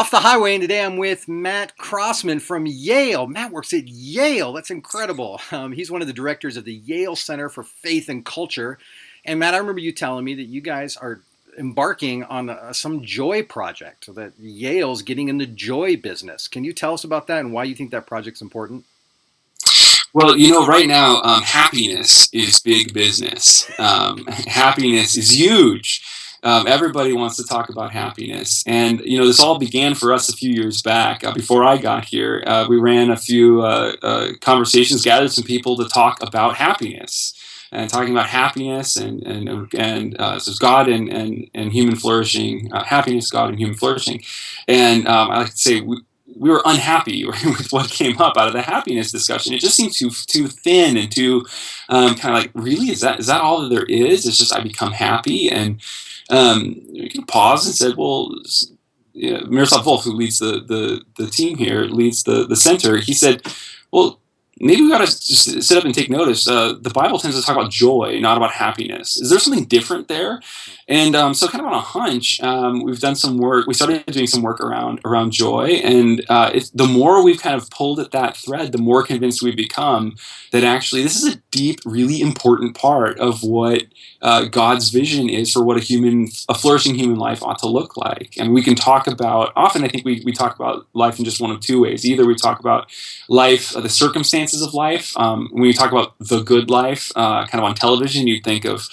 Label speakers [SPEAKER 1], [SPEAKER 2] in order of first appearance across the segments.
[SPEAKER 1] Off the highway, and today I'm with Matt Croasmun from Yale. Matt works at Yale. That's incredible. He's one of the directors of the Yale Center for Faith and Culture. And Matt, I remember you telling me that you guys are embarking on some joy project, so that Yale's getting in the joy business. Can you tell us about that and why you think that project's important?
[SPEAKER 2] Well, right now, happiness is big business. Happiness is huge. Everybody wants to talk about happiness. And, this all began for us a few years back. Before I got here, we ran a few conversations, gathered some people to talk about happiness. And talking about happiness so it's God and human flourishing, happiness, God, and human flourishing. And I like to say we were unhappy with what came up out of the happiness discussion. It just seemed too thin and too kind of like, really, is that all that there is? It's just I become happy, and we kind of paused and said, well, Miroslav Wolf, who leads the team here, leads the center. He said, well, maybe we got to just sit up and take notice. The Bible tends to talk about joy, not about happiness. Is there something different there? And so kind of on a hunch, we've done some work. We started doing some work around joy. And the more we've kind of pulled at that thread, the more convinced we've become that actually this is a deep, really important part of what God's vision is for what a flourishing human life ought to look like. And we can talk about, often I think we talk about life in just one of two ways. Either we talk about life, the circumstances of life. When you talk about the good life, kind of on television, you think of,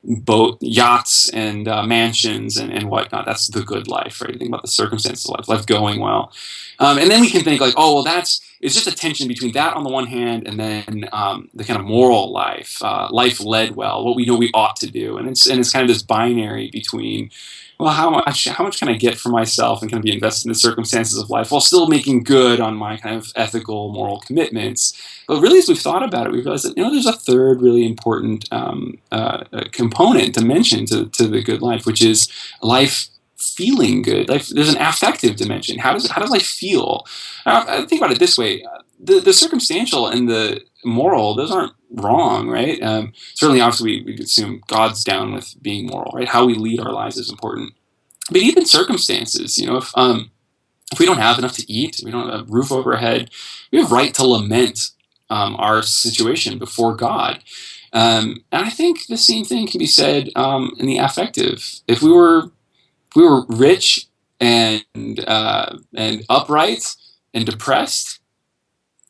[SPEAKER 2] boat, yachts, and mansions and whatnot. That's the good life, right? You think about the circumstances of life going well. And then we can think like, oh, well, it's just a tension between that on the one hand and then the kind of moral life, life led well, what we know we ought to do. And it's kind of this binary between, well, how much can I get for myself and can I be invested in the circumstances of life while still making good on my kind of ethical, moral commitments? But really, as we've thought about it, we've realized that there's a third really important component, dimension to the good life, which is life feeling good. Like there's an affective dimension. How does life feel? I think about it this way: the circumstantial and the moral, those aren't wrong, right? Certainly, obviously, we assume God's down with being moral, right? How we lead our lives is important. But even circumstances, if we don't have enough to eat, we don't have a roof over our head, we have right to lament our situation before God. And I think the same thing can be said in the affective. If we were rich and upright and depressed,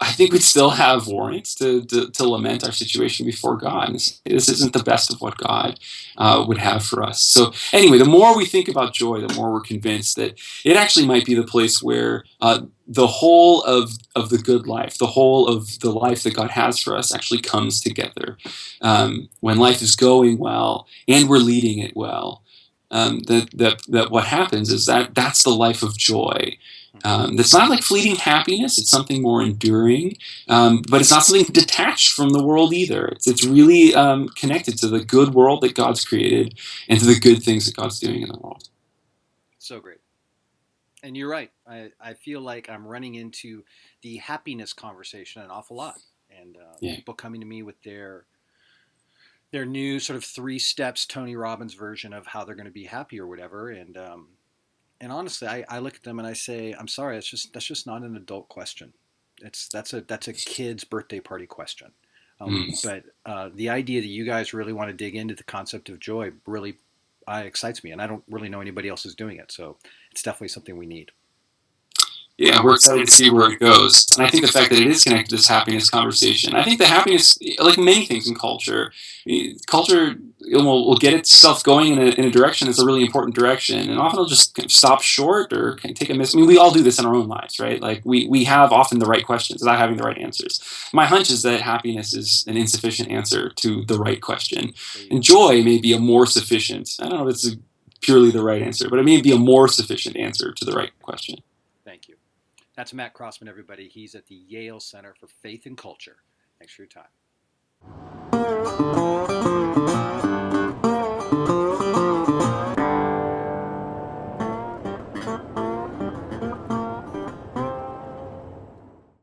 [SPEAKER 2] I think we'd still have warrants to lament our situation before God. And this isn't the best of what God would have for us. So anyway, the more we think about joy, the more we're convinced that it actually might be the place where the whole of the good life, the whole of the life that God has for us actually comes together. When life is going well and we're leading it well, that what happens is that's the life of joy. It's not like fleeting happiness. It's something more enduring, but it's not something detached from the world either. It's really connected to the good world that God's created and to the good things that God's doing in the world.
[SPEAKER 1] So great. And you're right. I feel like I'm running into the happiness conversation an awful lot. And people coming to me with their new sort of 3 steps, Tony Robbins version of how they're going to be happy or whatever. And honestly, I look at them and I say, I'm sorry, that's just not an adult question. That's a kid's birthday party question. But the idea that you guys really want to dig into the concept of joy really excites me, and I don't really know anybody else is doing it. So it's definitely something we need.
[SPEAKER 2] Yeah, we're excited to see where it goes. And I think the fact that it is connected to this happiness conversation, I think the happiness, like many things in culture will get itself going in a direction that's a really important direction. And often it'll just kind of stop short or kind of take a miss. I mean, we all do this in our own lives, right? Like we have often the right questions without having the right answers. My hunch is that happiness is an insufficient answer to the right question. And joy may be a more sufficient, I don't know if it's purely the right answer, but it may be a more sufficient answer to the right question.
[SPEAKER 1] Thank you. That's Matt Croasmun, everybody. He's at the Yale Center for Faith and Culture. Thanks for your time.